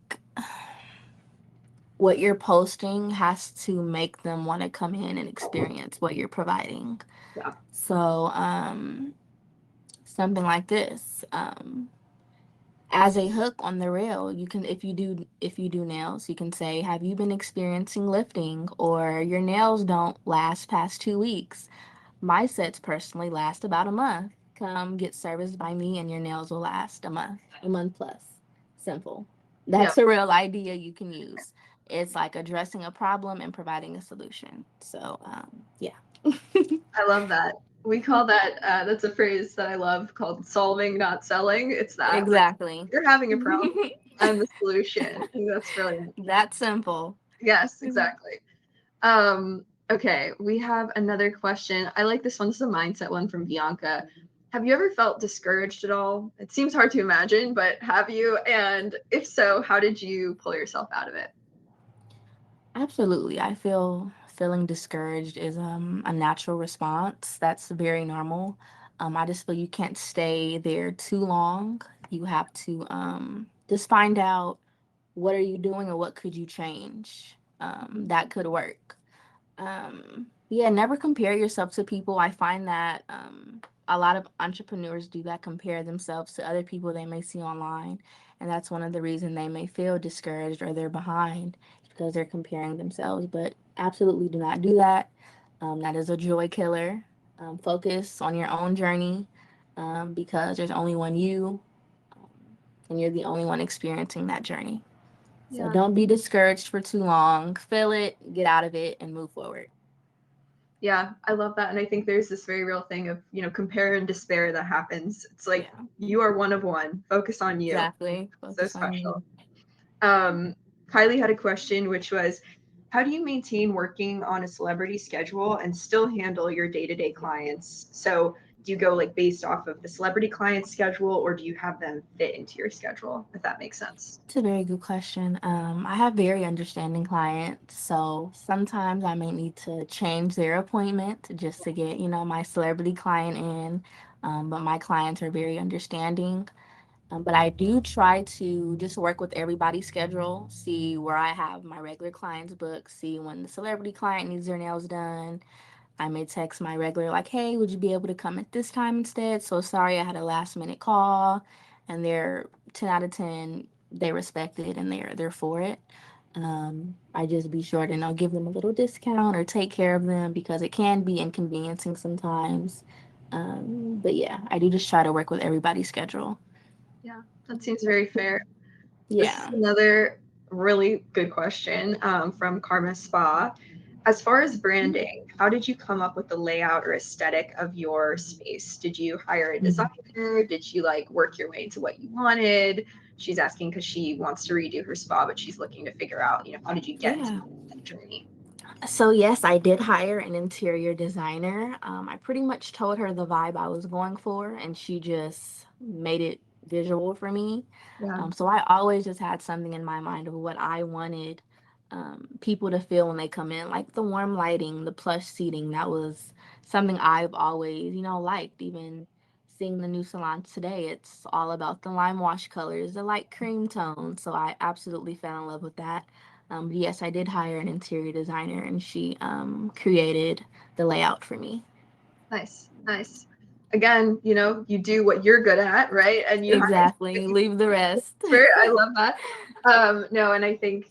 what you're posting has to make them want to come in and experience what you're providing.
Yeah.
So, something like this. As a hook on the reel, you can, if you do nails, you can say, have you been experiencing lifting, or your nails don't last past 2 weeks? My sets personally last about a month. Come get serviced by me and your nails will last a month plus. Simple.
Yeah.
That's a real idea you can use. It's like addressing a problem and providing a solution. So, yeah.
I love that. We call that, that's a phrase that I love called solving, not selling. It's that, like,
Exactly.
you're having a problem, I'm the solution. I think that's brilliant.
That simple.
Yes, exactly. Okay, we have another question. I like this one. This is a mindset one from Bianca. Have you ever felt discouraged at all? It seems hard to imagine, but have you? And if so, how did you pull yourself out of it?
Absolutely. I feel feeling discouraged is a natural response. That's very normal. I just feel you can't stay there too long. You have to just find out what are you doing or what could you change that could work. Yeah, never compare yourself to people. I find that a lot of entrepreneurs do that, compare themselves to other people they may see online, and that's one of the reasons they may feel discouraged or they're behind because they're comparing themselves. But absolutely do not do that. That is a joy killer. Focus on your own journey because there's only one you, um, and you're the only one experiencing that journey. So
Yeah.
don't be discouraged for too long. Feel it, get out of it, and move forward.
Yeah, I love that. And I think there's this very real thing of, compare and despair that happens. It's like
Yeah,
you are one of one. Focus on you.
exactly.
So
Focus on
special.
you.
Kylie had a question, which was, how do you maintain working on a celebrity schedule and still handle your day-to-day clients? So do you go like based off of the celebrity client schedule, or do you have them fit into your schedule, if that makes sense?
It's a very good question. I have very understanding clients, so sometimes I may need to change their appointment just to get, my celebrity client in. But my clients are very understanding. But I do try to just work with everybody's schedule, see where I have my regular clients booked, see when the celebrity client needs their nails done. I may text my regular, like, hey, would you be able to come at this time instead? So sorry, I had a last minute call. And they're 10 out of 10. They respect it and they're for it. I just be sure to give them a little discount or take care of them because it can be inconveniencing sometimes. But yeah, I do just try to work with everybody's schedule.
Yeah, that seems very fair. This is
Yeah.
another really good question from Karma Spa. As far as branding, how did you come up with the layout or aesthetic of your space? Did you hire a designer? Did you like work your way into what you wanted? She's asking because she wants to redo her spa, but she's looking to figure out, how did you get into
Yeah.
that journey?
So yes, I did hire an interior designer. I pretty much told her the vibe I was going for, and she just made it visual for me.
Yeah,
So I always just had something in my mind of what I wanted people to feel when they come in, like the warm lighting, the plush seating. That was something I've always, liked. Even seeing the new salon today, it's all about the lime wash colors, the light cream tones. So I absolutely fell in love with that. But yes, I did hire an interior designer, and she created the layout for me.
nice, nice. Again, you do what you're good at, right? And you hire
Exactly. Leave the rest.
expert. I love that. No, and I think,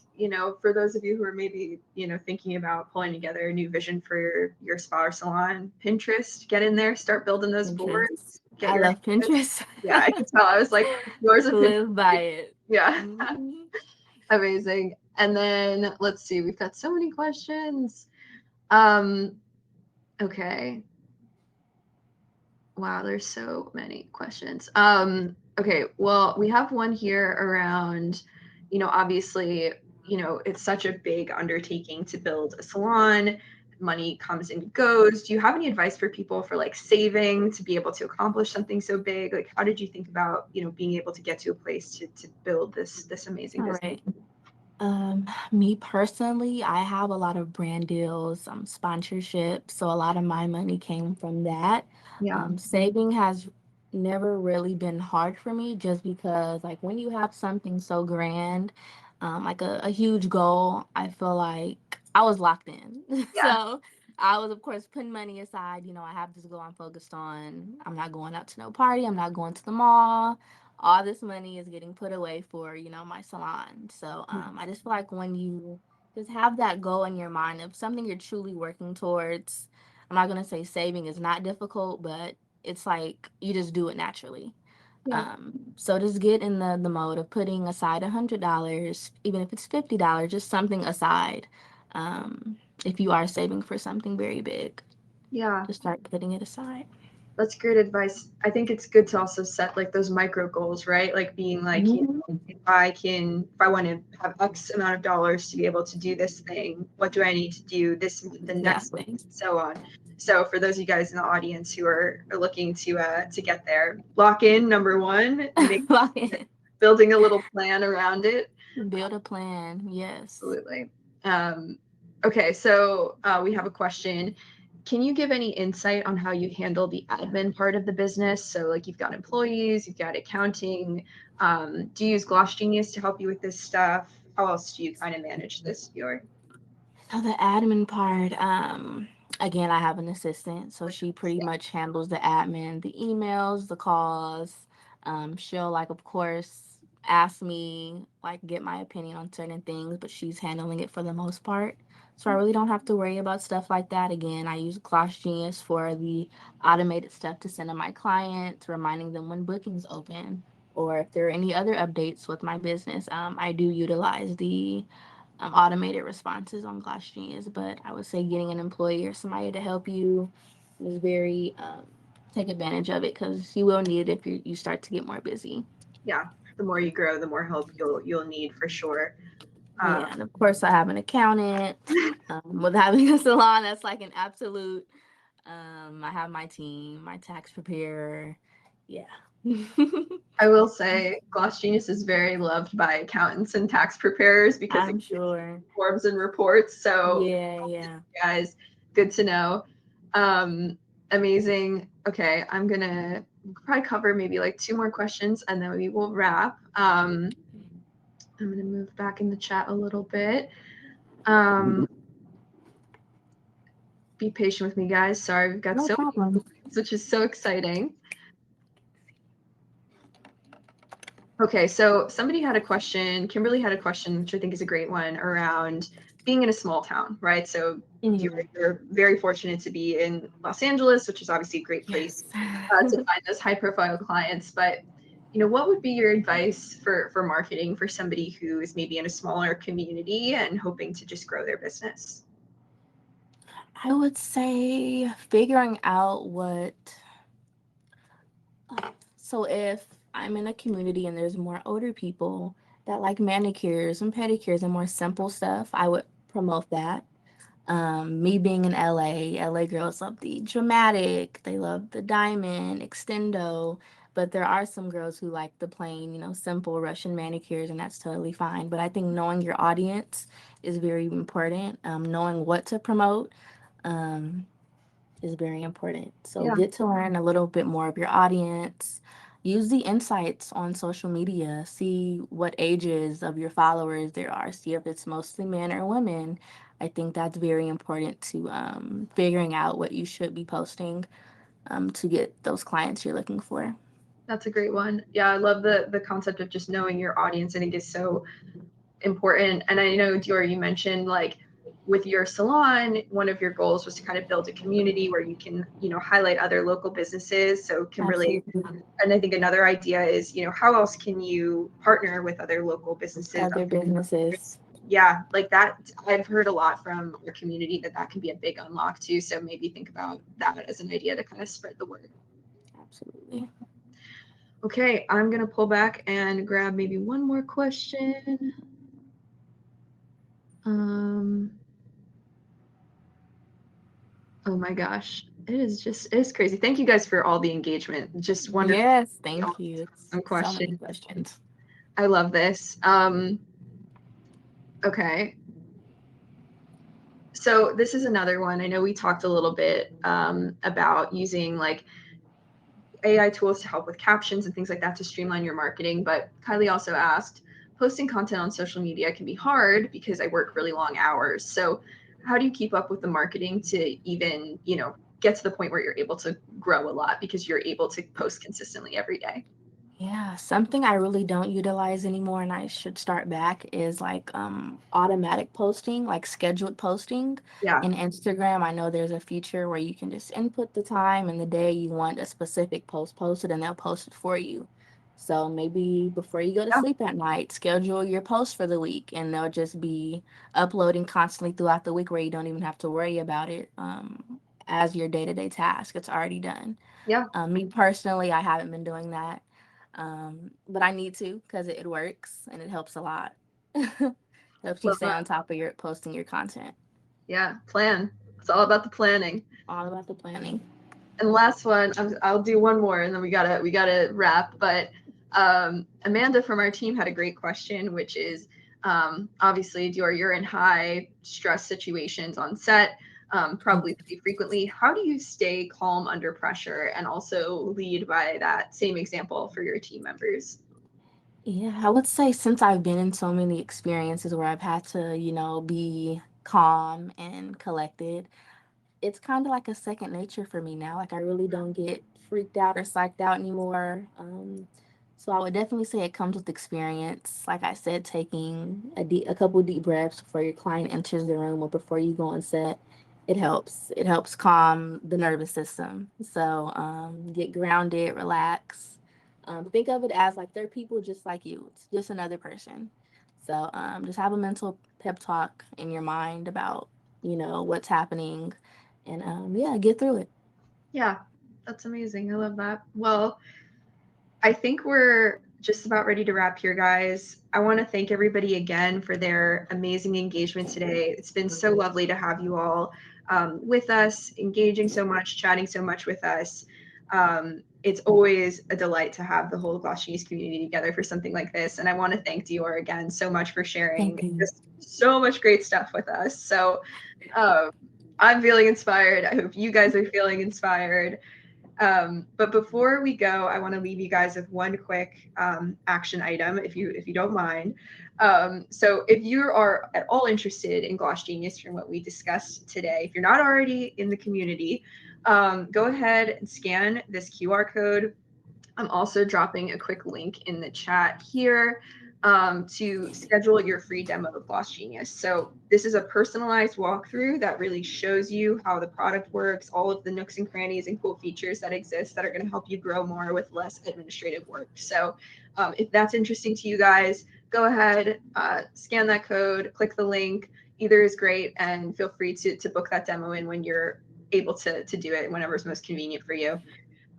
for those of you who are maybe, thinking about pulling together a new vision for your spa or salon, Pinterest, get in there, start building those
Pinterest.
boards, get
I
your
love Pinterest.
yeah, I could tell. I was like, yours a Pinterest.
Live by it.
Yeah,
Mhm.
amazing. And then let's see, we've got so many questions. Um, okay. Wow, there's so many questions. Okay, well, we have one here around, obviously it's such a big undertaking to build a salon. Money comes and goes. Do you have any advice for people for like saving to be able to accomplish something so big? Like, how did you think about, being able to get to a place to build this amazing
All
business?
right. Me personally, I have a lot of brand deals, sponsorships, so a lot of my money came from that.
Yeah.
Saving has never really been hard for me just because, like, when you have something so grand, like a huge goal, I feel like I was locked in.
Yeah.
So I was, of course, putting money aside. I have this goal I'm focused on. I'm not going out to no party, I'm not going to the mall. All this money is getting put away for my salon. So I just feel like when you just have that goal in your mind of something you're truly working towards, I'm not going to say saving is not difficult, but it's like you just do it naturally.
Yeah.
So just get in the mode of putting aside $100, even if it's $50, just something aside. If you are saving for something very big,
Yeah.
just start putting it aside.
That's great advice. I think it's good to also set like those micro goals, right? Like being like,
Mhm.
if I want to have X amount of dollars to be able to do this thing, what do I need to do this month, the next month,
Exactly.
and so on. So for those of you guys in the audience who are looking to get there, lock in number one, make building a little plan around it.
Build a plan. Yes.
Absolutely. Um, okay, so we have a question. Can you give any insight on how you handle the admin part of the business? So, like, you've got employees, you've got accounting. Do you use Gloss Genius to help you with this stuff? How else do you kind of manage this, Dior?
So the admin part, again, I have an assistant, so she pretty much handles the admin, the emails, the calls. She'll like, of course, ask me like get my opinion on certain things, but she's handling it for the most part. So I really don't have to worry about stuff like that. Again, I use Gloss Genius for the automated stuff to send to my clients, reminding them when bookings open, or if there are any other updates with my business. I do utilize the automated responses on Gloss Genius, but I would say getting an employee or somebody to help you is very take advantage of it because you will need it if you start to get more busy.
Yeah, the more you grow, the more help you'll need for sure.
Yeah, and of course I have an accountant. With having a salon, that's like an absolute. I have my team, my tax preparer. Yeah.
I will say Gloss Genius is very loved by accountants and tax preparers because it
I'm sure.
forms and reports. So,
Yeah, yeah.
guys, good to know. Um, Amazing. Okay, I'm gonna probably cover maybe like two more questions and then we will wrap. I'm gonna move back in the chat a little bit. Um, be patient with me, guys. Sorry, we've got
No
so many,
problem.
which is so exciting. Okay, so somebody had a question, Kimberly had a question, which I think is a great one around being in a small town, right? So
Mhm.
you're very fortunate to be in Los Angeles, which is obviously a great place
Yes.
to find those high profile clients. But what would be your advice for marketing for somebody who is maybe in a smaller community and hoping to just grow their business?
I would say figuring out so if I'm in a community and there's more older people that like manicures and pedicures and more simple stuff, I would promote that. Me being in LA girls love the dramatic, they love the diamond, extendo, but there are some girls who like the plain, simple Russian manicures, and that's totally fine. But I think knowing your audience is very important. Knowing what to promote. Um, is very important. So
Yeah,
get to learn a little bit more of your audience. Use the insights on social media. See what ages of your followers there are. See if it's mostly men or women. I think that's very important to figuring out what you should be posting to get those clients you're looking for.
that's a great one. Yeah, I love the concept of just knowing your audience. I think is so important. And I know, Dior, you mentioned like with your salon, one of your goals was to kind of build a community where you can, highlight other local businesses. So Kimberly,
Absolutely.
and I think another idea is, how else can you partner with other local businesses?
Other businesses.
Yeah, like that. I've heard a lot from your community that can be a big unlock too. So maybe think about that as an idea to kind of spread the word.
Absolutely.
Okay, I'm gonna pull back and grab maybe one more question. Um, oh my gosh. It is crazy. Thank you guys for all the engagement. Just wonderful.
Yes, thank you. It's
Some
so many
questions.
questions.
I love this. Okay. So this is another one. I know we talked a little bit about using like AI tools to help with captions and things like that to streamline your marketing. But Kylie also asked, posting content on social media can be hard because I work really long hours. So how do you keep up with the marketing to even, get to the point where you're able to grow a lot because you're able to post consistently every day?
Yeah, something I really don't utilize anymore and I should start back is like automatic posting, like scheduled posting.
Yeah.
In Instagram, I know there's a feature where you can just input the time and the day you want a specific post posted and they'll post it for you. So maybe before you go to
Yeah.
sleep at night, schedule your post for the week and they'll just be uploading constantly throughout the week where you don't even have to worry about it as your day-to-day task. It's already done.
Yeah.
Me personally, I haven't been doing that. But I need to because it works and it helps a lot. Helps you
Love
stay
that.
on top of your posting your content.
Yeah. Plan. It's all about the planning.
All about the planning.
And last one, I'll do one more, and then we gotta wrap. But Amanda from our team had a great question, which is obviously, Dior, you're in high stress situations on set, probably pretty frequently. How do you stay calm under pressure and also lead by that same example for your team members?
Yeah, I would say since I've been in so many experiences where I've had to, be calm and collected, it's kind of like a second nature for me now. Like I really don't get freaked out or psyched out anymore. So I would definitely say it comes with experience. Like I said, taking a couple deep breaths before your client enters the room or before you go on set, it helps. It helps calm the nervous system. So get grounded, relax. Think of it as like they're people just like you. It's just another person. So just have a mental pep talk in your mind about what's happening and yeah, get through it.
Yeah, that's amazing. I love that. Well, I think we're just about ready to wrap here, guys. I want to thank everybody again for their amazing engagement today. It's been so lovely to have you all with us, engaging so much, chatting so much with us. It's always a delight to have the whole Gloss Genius community together for something like this. And I want to thank Dior again so much for sharing
Thank you.
just so much great stuff with us. So um, I'm feeling inspired. I hope you guys are feeling inspired. But before we go, I want to leave you guys with one quick action item, if you don't mind. So if you are at all interested in Gloss Genius from what we discussed today, if you're not already in the community, go ahead and scan this QR code. I'm also dropping a quick link in the chat here to schedule your free demo of Gloss Genius. So this is a personalized walkthrough that really shows you how the product works, all of the nooks and crannies and cool features that exist that are going to help you grow more with less administrative work. So if that's interesting to you guys, go ahead, scan that code, click the link. Either is great, and feel free to book that demo in when you're able to do it, whenever is most convenient for you.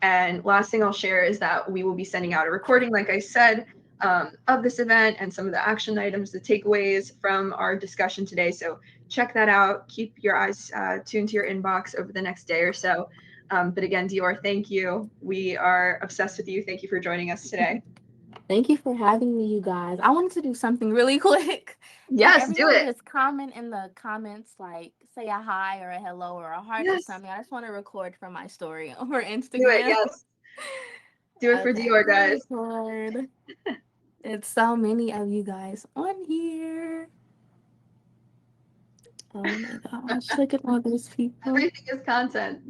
And last thing I'll share is that we will be sending out a recording, like I said, of this event and some of the action items, the takeaways from our discussion today. So check that out. Keep your eyes tuned to your inbox over the next day or so. But again, Dior, thank you. We are obsessed with you. Thank you for joining us today.
Thank you for having me, you guys. I wanted to do something really quick. Can
Yes, do
everyone
it.
just comment in the comments, like say a hi or a hello or a heart or
Yes,
something? I just want to record for my story over
do it.
Instagram.
Yes, do it for
Okay,
Dior,
I'll
guys.
record. It's so many of you guys on here. Oh my gosh, look at all those people.
Everything is content.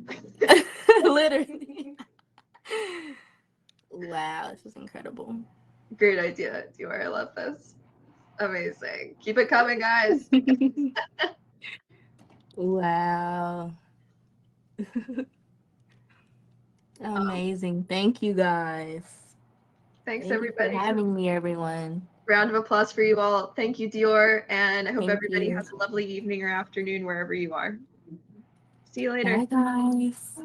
Literally. Wow, this is incredible.
Great idea, Dior. I love this. Amazing. Keep it coming, guys.
Wow. Amazing. Thank you guys.
Thanks,
Thank you for
everybody.
having me, everyone.
Round of applause for you all. Thank you, Dior, and I hope
Thank
everybody
you.
has a lovely evening or afternoon wherever you are. See you later.
Bye, guys.